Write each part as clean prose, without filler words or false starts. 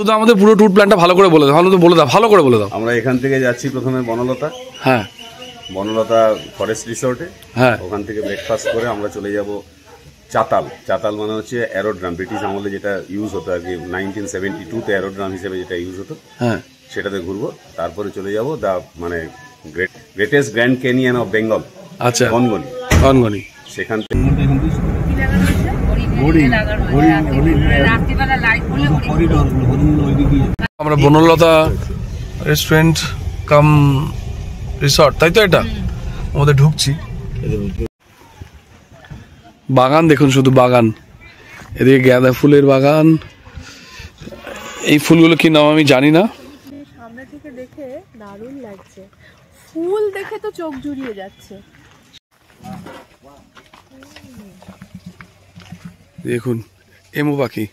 তো আমাদের পুরো ট্যুর প্ল্যানটা ভালো করে বলে দাও, ভালো করে বলে দাও। আমরা এখান থেকে যাচ্ছি প্রথমে বনলতা। হ্যাঁ, বনলতা ফরেস্ট রিসোর্টে। হ্যাঁ, ওখান থেকে ব্রেকফাস্ট করে আমরা চলে যাব চাতাল। চাতাল মানে হচ্ছে অ্যারোড্রাম, ব্রিটিশ আমলে যেটা ইউজ হতো আর কি, 1972-তে অ্যারোড্রাম হিসেবে যেটা ইউজ হতো। হ্যাঁ, সেটাতে ঘুরবো। তারপরে চলে যাব দা মানে greatest grand canyon of Bengal. আচ্ছা, গনগনি। সেখান থেকে আমরা বনলতা রেস্টুরেন্ট কাম রিসর্ট, তাই তো এটা আমাদের ঢুকছি। বাগান দেখুন, শুধু বাগান, এদিকে গাঁদা ফুলের বাগান। এই ফুলগুলো কি নাম আমি জানি না। সামনে থেকে দেখে দারুণ লাগছে, ফুল দেখে তো চোখ জুড়িয়ে যাচ্ছে। দেখুন এমু পাখি,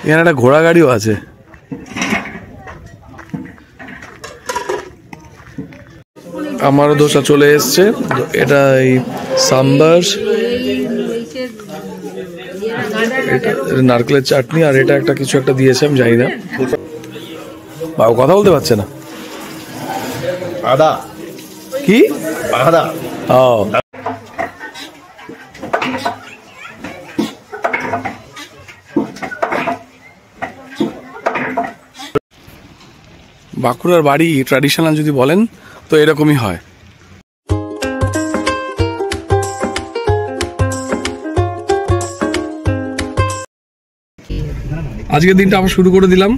এখানে একটা ঘোড়া গাড়িও আছে। আমারও দোসা চলে এসছে, এটা এই সাম্বার, নারকেলের চাটনি, আর এটা একটা কিছু একটা দিয়েছে আমি জানি না। বাবু কথা বলতে পারছে না। আদা কি আদা? ও, বাঁকুড়ার বাড়ি ট্র্যাডিশনাল যদি বলেন তো এরকমই হয়। আজকের দিনটা আবার শুরু করে দিলাম।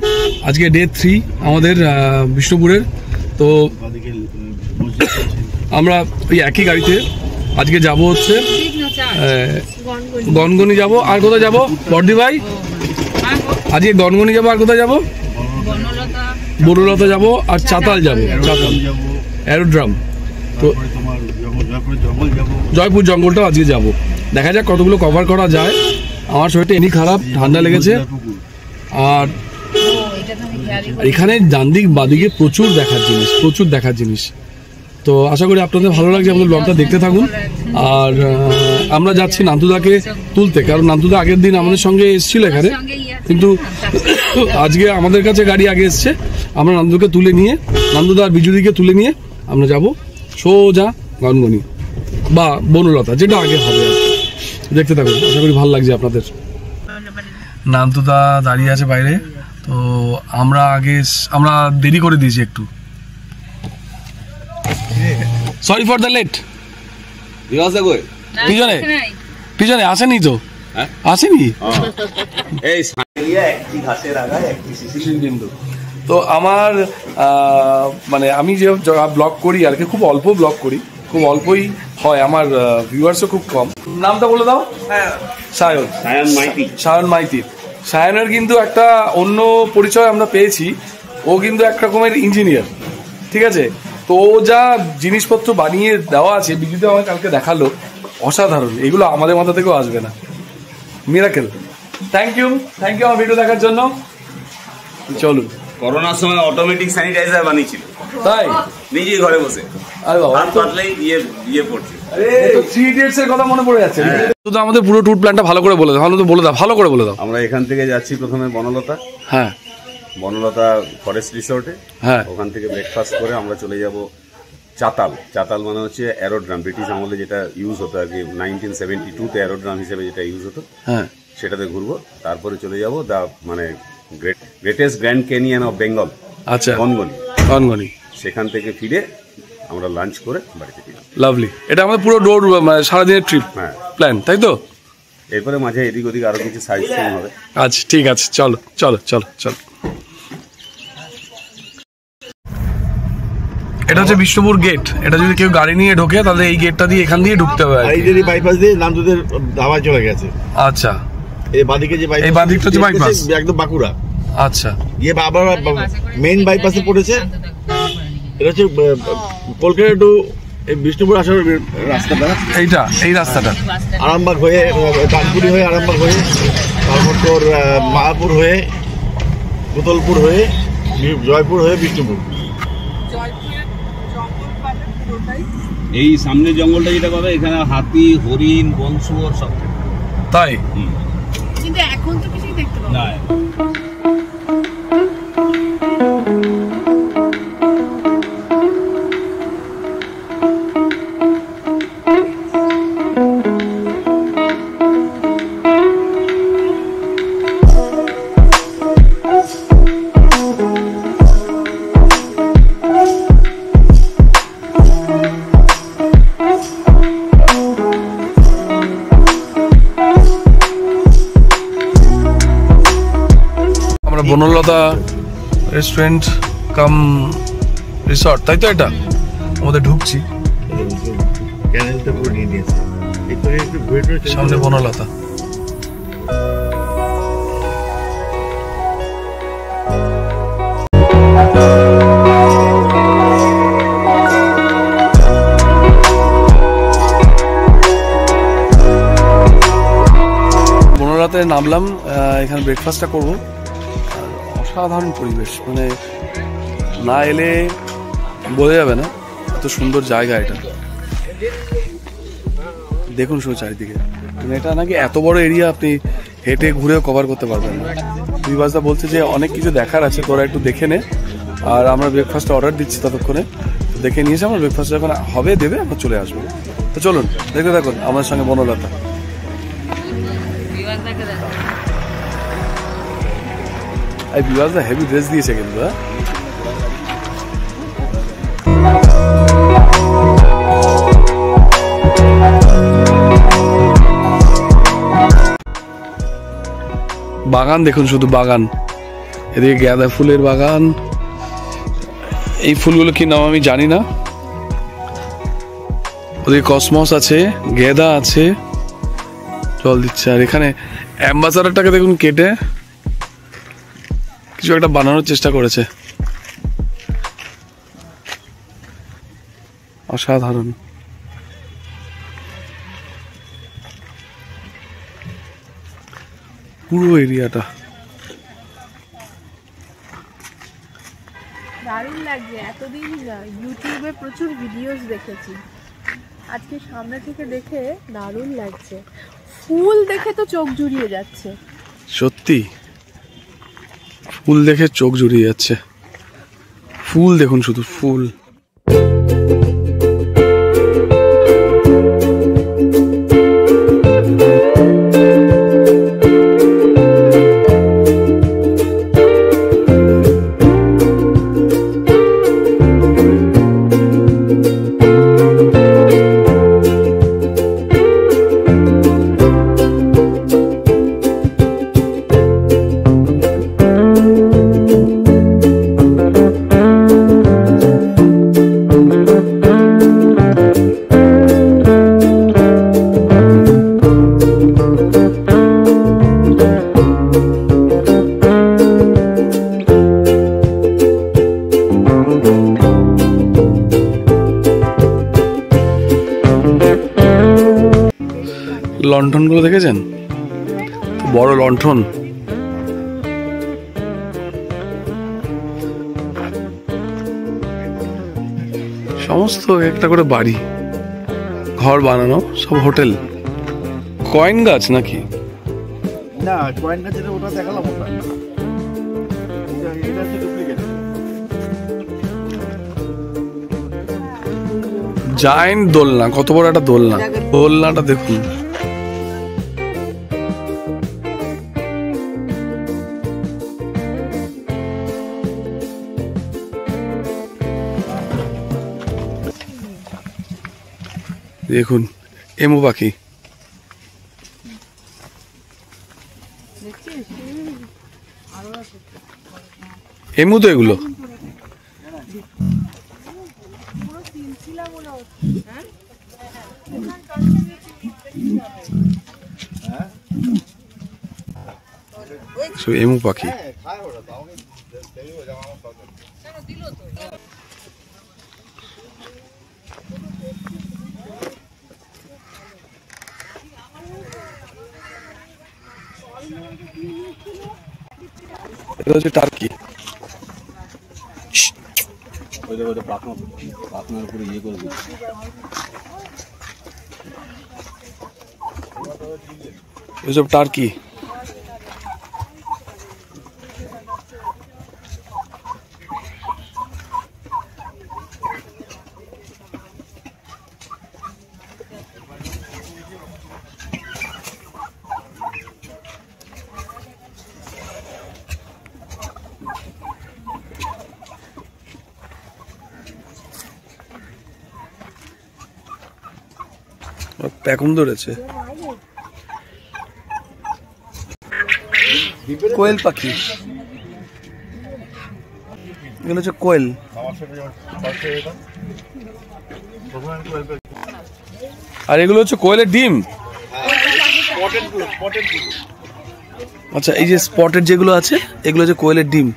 আজকে ডে 3 আমাদের বিষ্ণুপুরের। তো আমরা ওই একই গাড়িতে আজকে যাব হচ্ছে গনগনি যাব। আর কোথায় যাব বর্দি ভাই? আজকে গনগনি যাব, আর কোথায় যাব? বনলতা যাব, আর চাতাল যাব, চাতাল অ্যারোড্রাম। তো জয়পুর জঙ্গলটাও আজকে যাব। দেখা যাক কতগুলো কভার করা যায়। আমার শরীরটা এমনি খারাপ, ঠান্ডা লেগেছে। আর এখানে ডান দিক বাদিকে প্রচুর দেখার জিনিস। তো আশা করি আপনাদের ভালো লাগছে, আমাদের ব্লগটা দেখতে থাকুন। আর আমরা যাচ্ছি নান্তুদাকে তুলতে, কারণ নান্তুদা আগের দিন আমাদের সঙ্গে এসেছিল এখানে, কিন্তু আজকে আমাদের কাছে গাড়ি আগে এসছে। আমরা নান্দুকে তুলে নিয়ে, নান্দুদা আর বিজুদিকে তুলে নিয়ে আমরা যাব সোজা গনগনি বা বনলতা, যেটা আগে হবে। দেখতে থাকুন, আশা করি ভালো লাগছে আপনাদের। নান্দুদা দাঁড়িয়ে আছে বাইরে। তো আমরা দেরি করে দিয়েছি একটু, সরি ফর দ্য লেট। পিছনে আসেনি তো? আসেনি। তো আমার মানে আমি যে ব্লগ করি আর কি, খুব অল্প ব্লগ করি, খুব অল্পই হয়, আমার ভিউয়ার্সও খুব কম। নামটা বলে দাও। সায়ন মাইতি। সায়নের কিন্তু একটা অন্য পরিচয় আমরা পেয়েছি। ও কিন্তু এক রকমের ইঞ্জিনিয়ার, ঠিক আছে? তো ও যা জিনিসপত্র বানিয়ে দেওয়া আছে, বিদ্যুৎ আমাকে কালকে দেখালো, অসাধারণ। এগুলো আমাদের মাথা থেকেও আসবে না। মিরাকেল। থ্যাংক ইউ আমার ভিডিও দেখার জন্য। চলুন। করোনার সময় অটোমেটিক স্যানিটাইজার বানিয়েছিল, তাই নিজে ঘরে বসে। আরে বাবা, ইয়ে পড়ছে। থ্রি ইডিয়টস এর কথা মনে পড়ে যাচ্ছে। তো আমাদের পুরো ট্যুর প্ল্যানটা ভালো করে বলে দাও, ভালো করে বলে দাও। আমরা এখান থেকে যাচ্ছি প্রথমে বনলতা। হ্যাঁ, বনলতা ফরেস্ট রিসোর্টে। হ্যাঁ, ওখান থেকে ব্রেকফাস্ট করে আমরা চলে যাব চাতাল। চাতাল মানে হচ্ছে অ্যারোড্রাম, ব্রিটিশ আমলে যেটা ইউজ হতো আর কি, 1972-তে অ্যারোড্রাম হিসেবে যেটা ইউজ হতো। হ্যাঁ, সেটাতে ঘুরবো। তারপরে চলে যাব দা মানে greatest grand canyon of Bengal. আচ্ছা, গনগনি। সেখান থেকে ফিরে আমরা লাঞ্চ করে বাড়িতে ফিরব। লাভলি। এটা আমাদের পুরো সারাদিনের ট্রিপ প্ল্যান, তাই তো? এরপরে মাঝে এদিক ওদিক আরো কিছু সাইজ হবে। আচ্ছা, ঠিক আছে, চলো। এটা হচ্ছে বিষ্ণুপুর গেট। এটা যদি কেউ গাড়ি নিয়ে ঢোকে তাহলে এই গেটটা দিয়ে, এখান দিয়ে ঢুকতে হবে। এই বাইপাস দিয়ে নামদুদের ধাবায় চলে গেছে। আচ্ছা, এই বাদিকে যে বাইপাস, এই বাদিকটা হচ্ছে বাইপাস, একদম বাঁকুড়া। আচ্ছা, ইয়ে আবার মেইন বাইপাসে পড়েছে। এটা হচ্ছে কলকাতা টু বিষ্ণুপুর আসার রাস্তাটা। এই রাস্তাটা আরামবাগ হয়ে, কানপুরি হয়ে, আরামবাগ হয়ে, তারপর তোর মায়াপুর হয়ে, কোতলপুর হয়ে, জয়পুর হয়ে বিষ্ণুপুর। এই সামনে জঙ্গলটা যেটা পাবে, এখানে হাতি, হরিণ, বনশুয়োর সব। তাই? কিন্তু এখন তো কিছুই দেখতে পাবো না। আমরা বনলতা রেস্টুরেন্ট কাম রিসর্ট, তাই তো? এটা আমাদের ঢুকছি, সামনে বনলতা। বনলতাতে নামলাম, এখানে ব্রেকফাস্টটা করবো। অসাধারণ পরিবেশ, মানে না এলে বোঝা যাবে না এত সুন্দর জায়গা এটা। দেখুন শুধু চারিদিকে, মানে এটা নাকি এত বড় এরিয়া আপনি হেঁটে ঘুরেও কভার করতে পারবেন না। বিভাসদা বলছে যে অনেক কিছু দেখার আছে, তোরা একটু দেখে নে। আর আমরা ব্রেকফাস্টটা অর্ডার দিচ্ছি, ততক্ষণে দেখে নিয়েছি। আমার ব্রেকফাস্ট যখন হবে দেবে, আমরা চলে আসবো। তো চলুন দেখতে থাকুন আমাদের সঙ্গে বনলতা। এই বিভাসদা হেভি ড্রেস দিয়েছে কিন্তু। বাগান দেখুন, শুধু বাগান। এদিকে গাঁদা ফুলের বাগান। এই ফুলগুলো কি নাম আমি জানি না। ওদিকে কসমস আছে, গেঁদা আছে, জল দিচ্ছে। আর এখানে অ্যাম্বাসাডারটাকে দেখুন কেটে কিছু একটা বানানোর চেষ্টা করেছে। অসাধারণ। পুরো এরিয়াটা দারুণ লাগছে। এতদিন ইউটিউবে প্রচুর ভিডিওস দেখেছি, আজকে সামনে থেকে দেখে দারুণ লাগছে। ফুল দেখে তো চোখ জুড়িয়ে যাচ্ছে। সত্যি ফুল দেখে চোখ জুড়িয়ে যাচ্ছে। ফুল দেখুন, শুধু ফুল। লণ্ঠন গুলো দেখেছেন? বড় লণ্ঠন। সমস্ত একটা করে বাড়ি, ঘর বানানো, সব হোটেল। কয়েন গাছ নাকি? না, কয়েন গাছ ওটা দেখালাম, ওটা এটা হচ্ছে ডুপ্লিকেট। জায়েন্ট দোলনা, কত বড় একটা দোলনা। দোলনাটা দেখুন। দেখুন এমু পাখি। এমু তো এগুলো। এমু পাখি। এটা হচ্ছে টার্কি। এসব টার্কি। এখন ধরেছে কোয়েল পাখি। এগুলো হচ্ছে কোয়েল। আর এগুলো হচ্ছে কোয়েলের ডিম। আচ্ছা, এই যে স্পটেড যেগুলো আছে এগুলো হচ্ছে কোয়েলের ডিম।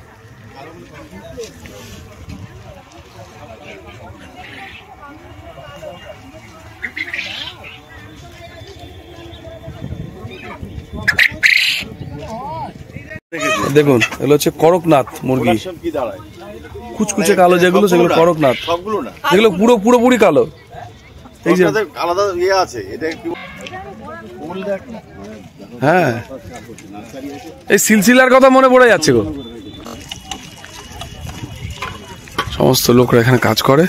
দেখুন এগুলো হচ্ছে করকনাথ মুরগি, কুচকুচে কালো যেগুলো সেগুলো করকনাথ, যেগুলো পুরোপুরি কালো। এই যে আলাদা ইয়ে আছে, এটা কি হ্যাঁ, এই সিলসিলার কথা মনে পড়ে যাচ্ছে গো। সমস্ত লোকরা এখানে কাজ করে।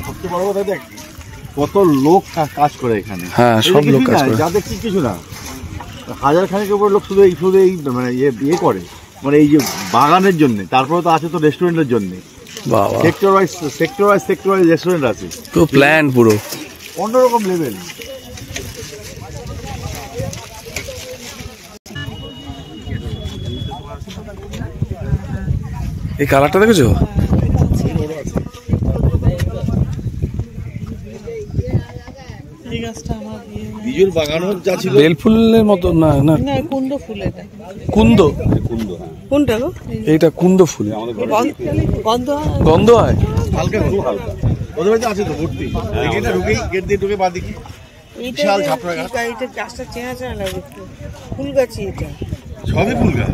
সবচেয়ে বড় কথা দেখ কত লোক কাজ করে এখানে। হ্যাঁ, সব লোক কাজ করে, যা দেখছি কিছু না, হাজার খানেকের উপর লোক শুধু এই মানে ইয়ে করে, মানে এই যে বাগানের জন্য। তারপরে তো আছে তো রেস্টুরেন্টের জন্য, বাবা সেক্টর ওয়াইজ রেস্টুরেন্ট আছে, তো প্ল্যান পুরো অন্যরকম লেভেল। এই কালারটা দেখেছো? বিজুর বাগান যা ছিল বেল ফুলের মতো না, না কুন্দ ফুল। এটা কুন্দ, কোনটা গো? এইটা কুন্দ ফুল। গন্ধ হয় হালকা, খুব হালকা। ওদের বাড়িতে আছে তো ভর্তি। এটা ঢুকেই গেট দিয়ে ঢুকে বাঁ দিকে বিশাল ঝাপড়া গাছ। এটা গাছটা চেনা চেনা লাগে, ফুল গাছই এটা, সবই ফুল গাছ,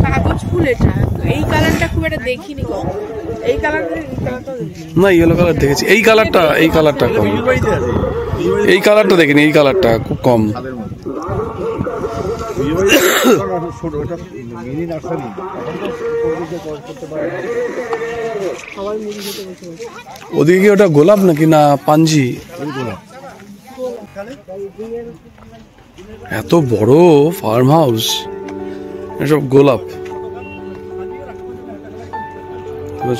কাগজ ফুল। এটা এই কালারটা খুব একটা দেখিনি গো। এই কালারটা না, ইয়েলো কালার দেখেছি। এই কালারটা কম, বিজুর বাড়িতে আছে। এই কালারটা দেখিনি, এই কালারটা খুব কম। ছাদের মধ্যে বিজুর বাড়িতে ছোট, ওটা মিনি নার্সারি। ওদিকে কি ওটা গোলাপ নাকি না পাঞ্জি? এত বড় ফার্ম হাউস, এসব গোলাপ,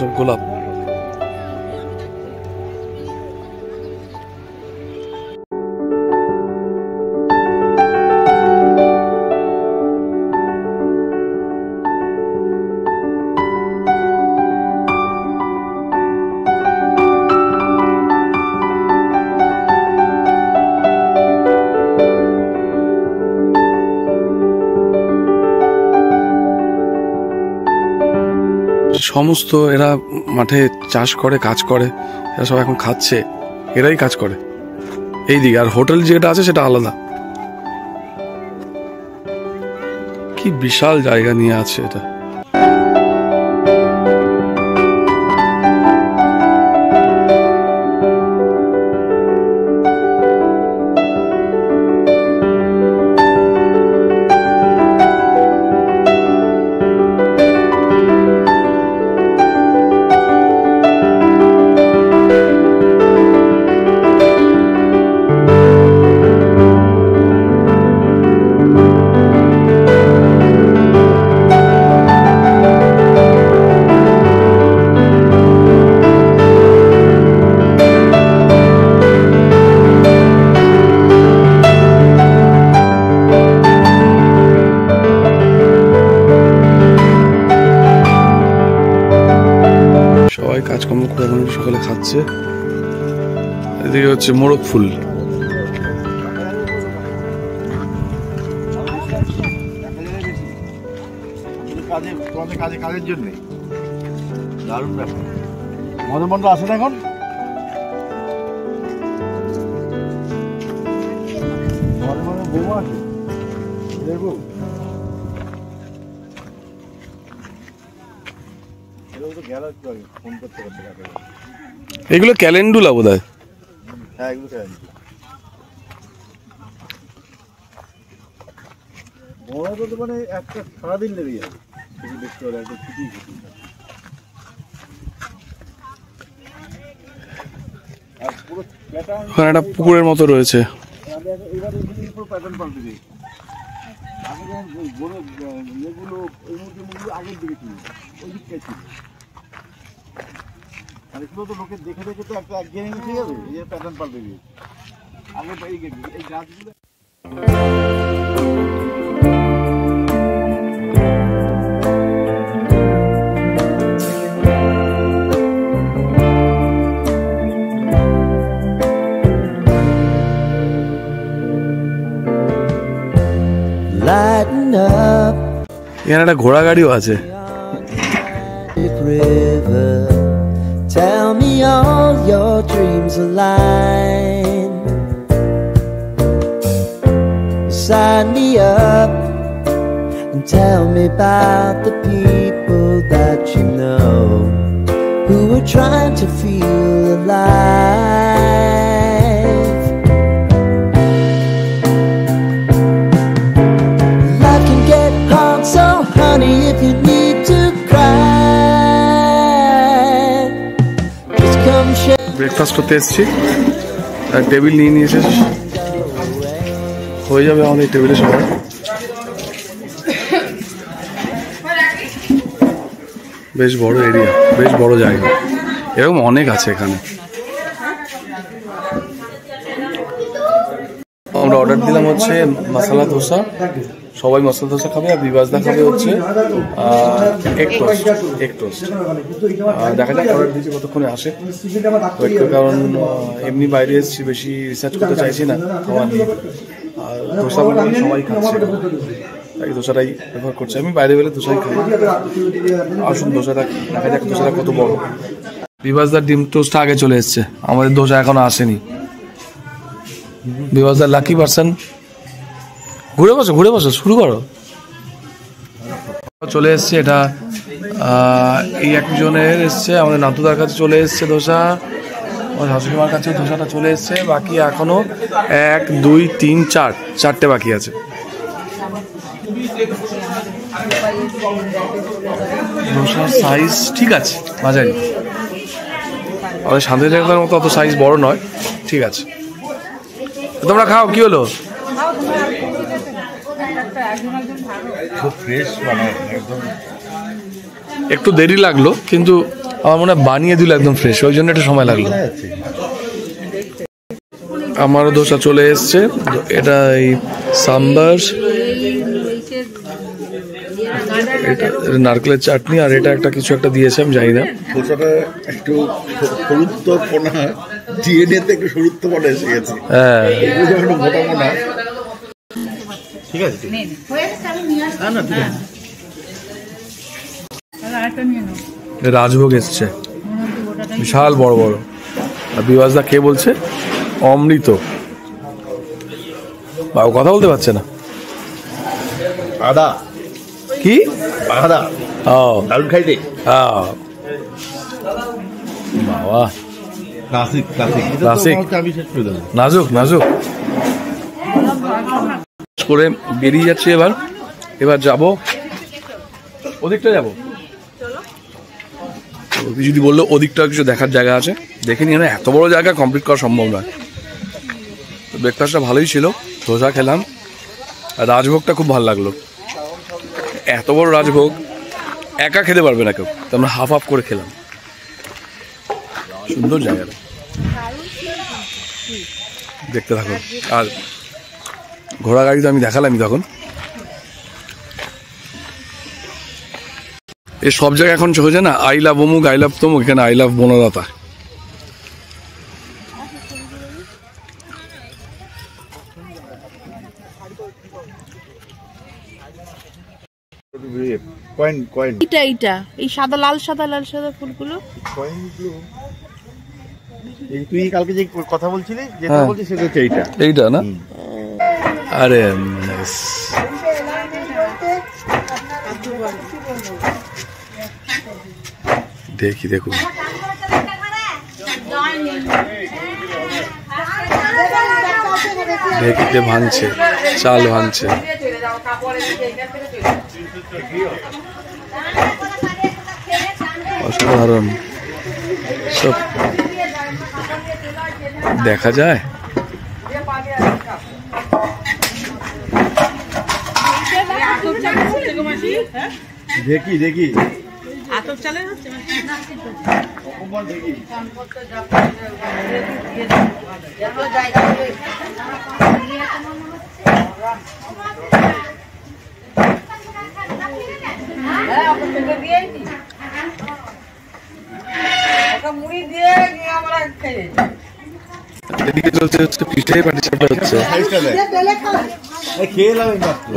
সব গোলাপ। সমস্ত এরা মাঠে চাষ করে, কাজ করে, এরা সব এখন খাচ্ছে, এরাই কাজ করে এইদিকে। আর হোটেল যেটা আছে সেটা আলাদা। কি বিশাল জায়গা নিয়ে আছে এটা। সবাই কাজকর্ম করে এখন সকালে খাচ্ছে। এদিকে হচ্ছে মোরগ ফুল। কাজের জন্য দারুণ ব্যাপার। মদন মন্ডল আসে না এখন? বউ আছে, দেখবো ফোন করতে করতে। এগুলো ক্যালেন্ডুলা বোধ হয়। হ্যাঁ, এগুলো ক্যালেন্ডুলা। বড় তো মানে একটা সারাদিন লেগে যাবে দেখতে হলে, একদম ছুটি। আর পুরো প্যাটার্ন ওখানে একটা পুকুরের মতো রয়েছে। এবার পুরো প্যাটার্ন পাল্টে দিই। আগে যখন বড় ইয়েগুলো ওই মুরগিগুলো আগের দিকে ছিল, ওই দিকটাই ছিল। আর এগুলো তো লোকের দেখে দেখে তো একটা একঘেয়ে মিশে যাবে, এই প্যাটার্ন পাল্টে দিয়ে আগে এই গাছগুলো। এখানে একটা ঘোড়া গাড়িও আছে। Tell me all your dreams align. Sign me up and tell me about the people that you know who are trying to feel alive. Life can get hard, so honey, if you need to cry, just come share. Breakfast করতে এসেছি, আর table নিয়ে নিয়েছে, হয়ে যাবে আমাদের টেবিলে সবাই। বেশ বড় এরিয়া, বেশ বড় জায়গা, এরকম অনেক আছে এখানে। আমরা অর্ডার দিলাম হচ্ছে মশলা ধোসা, সবাই মশলা ধোসা খাবে, আর বিভাসদা খাবে হচ্ছে এগ টোস্ট। দেখা যাক অর্ডার দিয়েছি কতক্ষণে আসে, কারণ এমনি বাইরে এসেছি, বেশি রিসার্চ করতে চাইছি না খাবার নিয়ে। আর ধোসা বানালে সবাই খাচ্ছে, তাই ধোসাটাই ব্যবহার করছে। আমি বাইরে বেলে ধোসাই খাই। আসুন ধোসাটা দেখা যাক, ধোসাটা কত বড়। বিভাসদার ডিম টোস্টটা আগে চলে এসছে, আমাদের ধোসা এখনো আসেনি। বিভাসদার লাকি পারসন। ঘুরে বসো, শুরু করো। চলে এসছে এটা, এই একজনের এসছে, আমাদের নাতুদার কাছে চলে এসছে ধোসা, আমার শাশুড়ি মার কাছেও ধোসাটা চলে এসছে। বাকি এখনো 1 2 3 4 4টে বাকি আছে। ধোসার সাইজ ঠিক আছে, মাঝারি, আমাদের শান্তি জায়গার মতো অত সাইজ বড় নয়, ঠিক আছে। তোমরা খাও, কি হলো? একটু দেরি লাগলো, কিন্তু আমার মনে হয় বানিয়ে দিল একদম ফ্রেশ, ওই জন্য একটু সময় লাগলো। আমারও ধোসা চলে এসছে, এটা এই সাম্বার, এটা নারকেলের চাটনি, আর এটা একটা কিছু একটা দিয়েছে, আমি জানি না। ধোসাটা একটু সরুত্বপনা, ডিএনএতে একটু সরুত্বপনা এসে গেছে। হ্যাঁ, মোটা মোটা, ঠিক আছে। রাজভোগ এসছে, বিশাল বড় বড়। আর বিভাসদা কে বলছে অমৃত, বাবু কথা বলতে পারছে না। আদা কি আদা, ও দারুণ খাইতে। বাবা, ক্লাসিক আমি শেষ করে দেবো। নাজুক করে বেরিয়ে যাচ্ছি। এবার যাব ওদিকটা, যাব যদি বললো ওদিকটা কিছু দেখার জায়গা আছে, দেখে নিয়ে না, এত বড় জায়গা কমপ্লিট করা সম্ভব নয়। তো ব্রেকফাস্টটা ভালোই ছিল, ধোসা খেলাম, আর রাজভোগটা খুব ভালো লাগলো। এত বড় রাজভোগ একা খেতে পারবে না কেউ, তো আমরা হাফ করে খেলাম। সুন্দর জায়গাটা, দেখতে থাকুন। আর ঘোড়া গাড়ি তো আমি দেখালামই তখন। এই সব জায়গায় এখন চলছে না, আই লাভ অমুক, আই লাভ তমুক, এখানে আই লাভ বনলতা। এইটা এই সাদা লাল সাদা ফুলগুলো, তুই কালকে যে কথা বলছিলি, যেটা বলছিস সেটা হচ্ছে এইটা না? আরে দেখুন, ঢেকিতে ভাঙছে, চাল ভাঙছে। অসাধারণ সব দেখা যায়। দেখি এদিকে চলছে হচ্ছে পিঠে পাটি চাপটা হচ্ছে,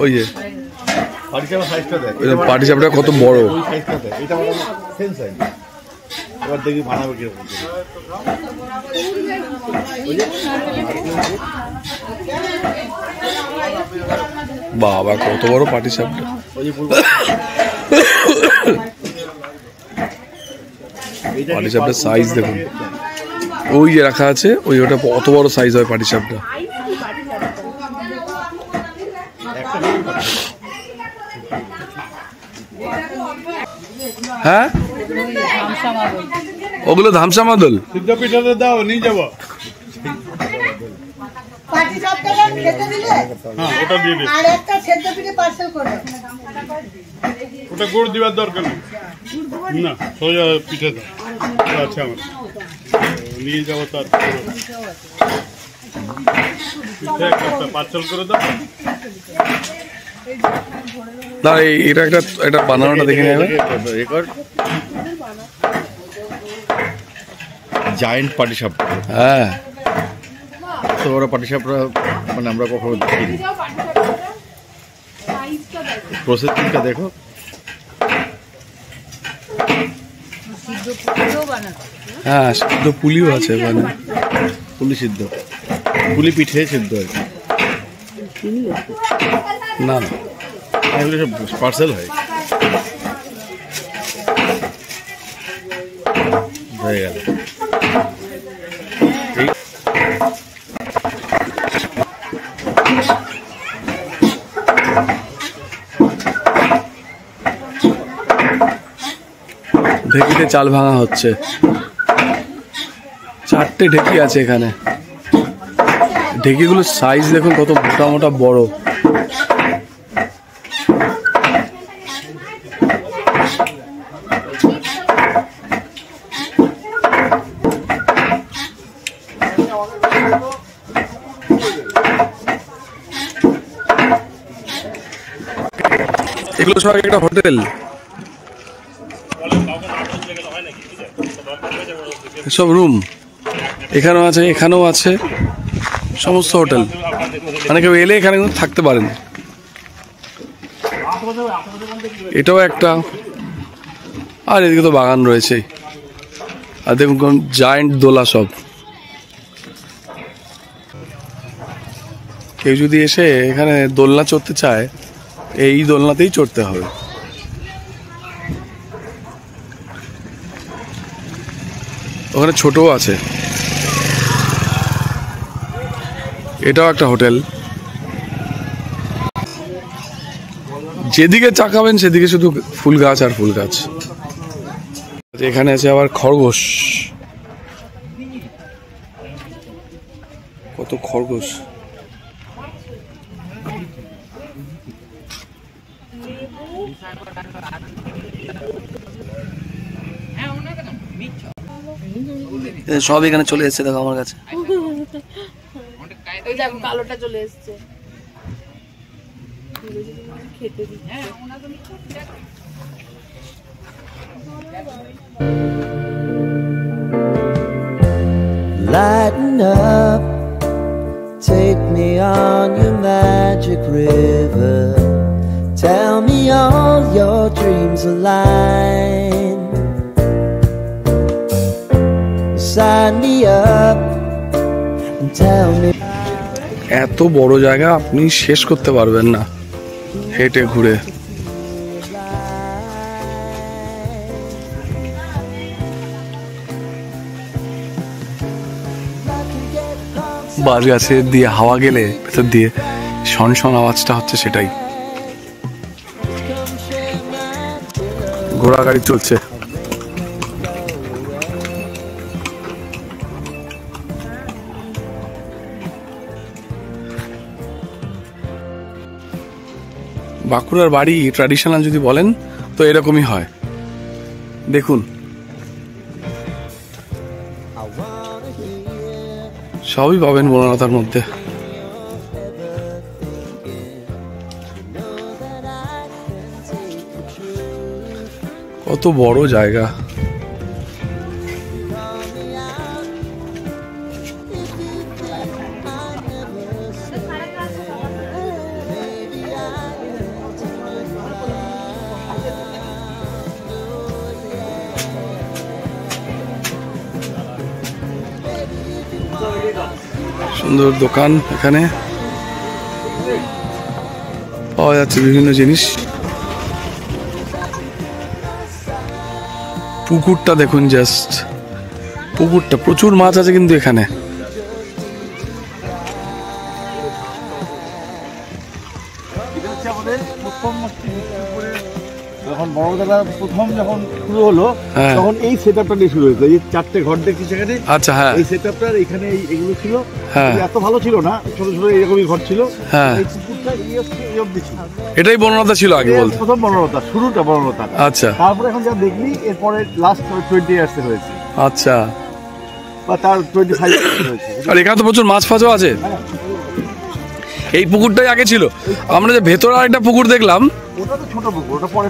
ওই যে পাটিসাপটা কত বড়। এবার দেখি বানাবে কিরকম। বাবা কত বড় পাটিসাপটা। পাটিসাপটার সাইজ দেখুন, ওই যে রাখা আছে, ওই ওটা কত বড় সাইজ হয় পাটিসাপটা। হ্যাঁ ওগুলো ধামসা মাদল। সিদ্ধ পিঠাটা দাও, নিয়ে যাবো। ওটা দিয়ে দিই, ওটা গুড় দিবার দরকার নেই না, সোজা পিঠে দাও। আচ্ছা আমার নিয়ে যাবো, তার পিঠে একটা পার্সেল করে দাও। না এটা একটা বানানোটা দেখে নেবে। জায়েন্ট পাটিসাপটা, হ্যাঁ তো ওরা পাটিসাপটা মানে আমরা কখনো দেখিনি। প্রসেসিংটা দেখো। হ্যাঁ সিদ্ধ পুলিও আছে মানে, পুলি সিদ্ধ, পুলি পিঠে সিদ্ধ আর কি। না এগুলো সব পার্সেল হয়। হয়ে গেল। ঢেকিতে চাল ভাঙা হচ্ছে, 4টে ঢেকি আছে এখানে। ঢেকিগুলোর সাইজ দেখুন কত মোটা মোটা বড়। এগুলো সব একটা হোটেল, সব রুম এখানেও আছে, এখানেও আছে, সমস্ত হোটেল। মানে কেউ এলে এখানে কিন্তু থাকতে পারেন। এটাও একটা, আর এদিকে তো বাগান রয়েছে। আর দেখুন কোন জায়েন্ট দোলা সব। কেউ যদি এসে এখানে দোলনা চড়তে চায়, এই দোলনাতেই চড়তে হবে। ওখানে ছোটও আছে। এটাও একটা হোটেল। যেদিকে তাকাবেন সেদিকে শুধু ফুল গাছ আর ফুল গাছ। এখানে আছে আবার খরগোশ, কত খরগোশ। সব এখানে চলে এসছে, দেখো আমার কাছে। কালোটা চলে এসছে খেতে দিচ্ছে। Lighten up, take me on your magic river. Tell me all your dreams align. Sign me up and tell me. এত বড় জায়গা আপনি শেষ করতে পারবেন না হেঁটে ঘুরে। বাস গাছে দিয়ে হাওয়া গেলে ভেতর দিয়ে শন শন আওয়াজটা হচ্ছে, সেটাই। ঘোড়া গাড়ি চলছে। বাঁকুড়ার বাড়ি ট্র্যাডিশনাল যদি বলেন তো এরকমই হয়। দেখুন সবই পাবেন বনলতার মধ্যে। কত বড় জায়গা। সুন্দর দোকান, এখানে পাওয়া যাচ্ছে বিভিন্ন জিনিস। পুকুরটা দেখুন, জাস্ট পুকুরটা, প্রচুর মাছ আছে কিন্তু এখানে। যখন বড়দাদা প্রথম যখন শুরু হলো তখন এই সেটআপটা দিয়ে শুরু হয়েছিল। এই 4টে ঘর দেখছি সেখানে। আচ্ছা, হ্যাঁ, এই সেটআপটার এখানে এগুলো ছিল। হ্যাঁ, এত ভালো ছিল না, ছোট ছোট এরকমই ঘর ছিল। হ্যাঁ, এই পুকুরটা এই অবধি ছিল। এটাই বনলতা ছিল আগে বলতে? প্রথম বনলতা, শুরুটা বনলতা। আচ্ছা, তারপরে এখন যা দেখলি এরপরে লাস্ট 20 ইয়ার্স হয়েছে। আচ্ছা, বা তার 25 ইয়ার্স হয়েছে। আর এখানে তো প্রচুর মাছ ফাছও আছে। এই পুকুরটাই আগে ছিল। আমরা যে ভেতরে আরেকটা পুকুর দেখলাম, ওটা তো ছোট পুকুর, ওটা পরে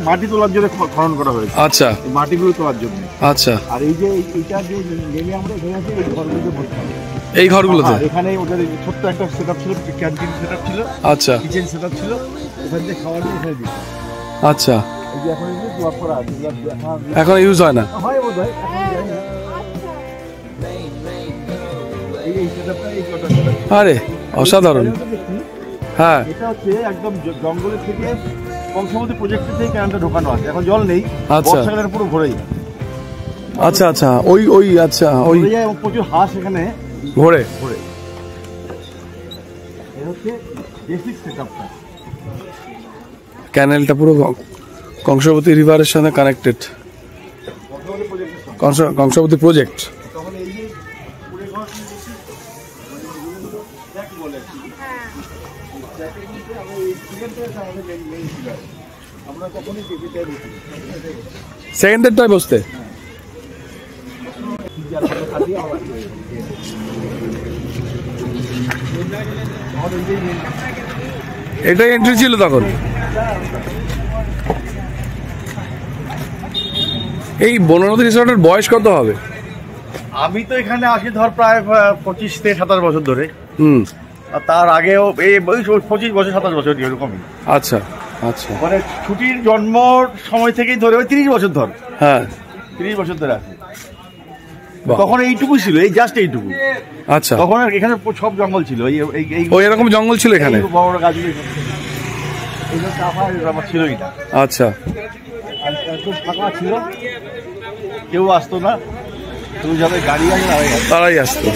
মাটি তোলার জন্য খনন করা হয়েছে। আচ্ছা, মাটিগুলো তোলার জন্য। আচ্ছা, আর এই যে এইটা যে নেমে আমরা এখানে আছি, এই ঘরগুলোতে বসে, এই ঘরগুলোতে এখানে ওদের ছোট্ট একটা সেটআপ ছিল, ক্যান্টিন সেটআপ ছিল। আচ্ছা, কিচেন সেটআপ ছিল, ওখান থেকে খাবার নিয়ে এখানে দিত। আচ্ছা, এই যে এখন এই ব্লক করা আছে, এখন ইউজ হয় না? হয় বোধহয়, এখন জানি না। এই সেটআপটা এই কটা সেটআপ। আরে অসাধারণ। হ্যাঁ, এটা হচ্ছে একদম জঙ্গলের থেকে কংসমতি প্রজেক্ট থেকে ক্যানটা ঢোকানো আছে। এখন জল নেই, আচ্ছা, বর্ষাকালের পুরো ভরে যায়। আচ্ছা, আচ্ছা, ওই আচ্ছা, ওই ভরে যায় এবং প্রচুর হাঁস এখানে ঘোরে। ভরে। এটা হচ্ছে বেসিক সেটআপটা। ক্যানেলটা পুরো কংসবতী রিভারের সাথে কানেক্টেড। কংসবতী প্রজেক্ট। তখন এই যে পুরে ঘর বলে আমরা কখনই সেকেন্ডেরটাই বসতে। এটাই এন্ট্রি ছিল তখন। এই বনলতা রিসর্টের বয়স কত হবে? আমি তো এখানে আসি ধর প্রায় 25 থেকে 27 বছর ধরে। আর তার আগেও এই 25 বছর 27 বছর এরকমই। আচ্ছা, আচ্ছা, মানে ছুটির জন্মর সময় থেকেই ধরে ওই 30 বছর ধর। হ্যাঁ, 30 বছর ধরে আছে। তখন এইটুকু ছিল, এই জাস্ট এইটুকু। আচ্ছা, তখন এখানে সব জঙ্গল ছিল। ওই এরকম জঙ্গল ছিল এখানে? বড় বড় গাছগুলো ছিলই না। আচ্ছা, একদম ফাঁকা ছিল, কেউ আসতো না, শুধু যাদের গাড়ি আছে তারাই আসতো।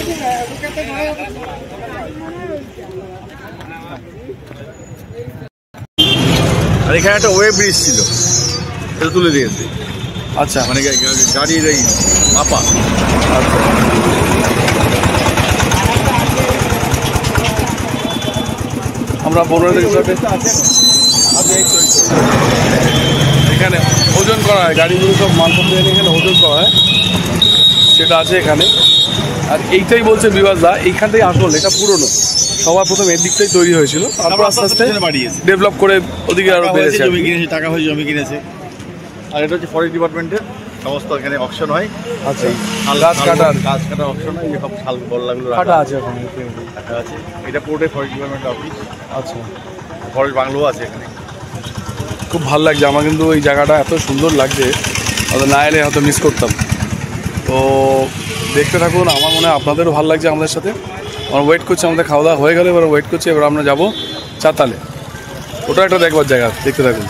আর এখানে একটা ওয়েব ব্রিজ ছিল, এটা তুলে দিয়েছে। আচ্ছা, মানে গাড়ির এই মাপা। আচ্ছা, আমরা বনলতা রিসর্টে এখানে ওজন করা হয়, গাড়িগুলো সব মালপত্র এনে এখানে ওজন করা হয়, সেটা আছে এখানে। আর এইটাই বলছে বিভাস দা, এইখান থেকে আসল, এটা পুরনো, সবার প্রথম এর দিকটাই তৈরি হয়েছিল, তারপর আস্তে আস্তে ডেভেলপ করে ওদিকে আরো বেড়েছে। জমি কিনেছে, টাকা হয়ে জমি কিনেছে। আর এটা হচ্ছে ফরেস্ট ডিপার্টমেন্টের সমস্ত এখানে অকশন হয়। আচ্ছা, গাছ কাটার অকশন হয়, সব শাল বল্লাগুলো কাটা আছে এখন রাখা আছে। এটা পুরোটাই ফরেস্ট ডিপার্টমেন্ট অফিস। আচ্ছা, ফরেস্ট বাংলোও আছে এখানে। খুব ভালো লাগছে আমার কিন্তু ওই জায়গাটা, এত সুন্দর লাগছে, হয়তো না এলে হয়তো মিস করতাম। তো দেখতে থাকুন, আমার মনে হয় আপনাদেরও ভালো লাগছে আমাদের সাথে। আমরা ওয়েট করছি, আমাদের খাওয়া দাওয়া হয়ে গেলে এবার ওয়েট করছি, এবার আমরা যাবো চাতালে। ওটা একটা দেখবার জায়গা, দেখতে থাকুন।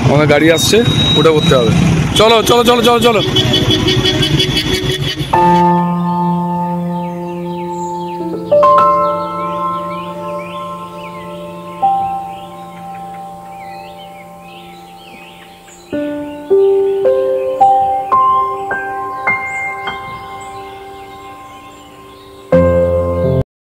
আমাদের গাড়ি আসছে, ওটা করতে হবে। চলো চলো চলো চলো চলো।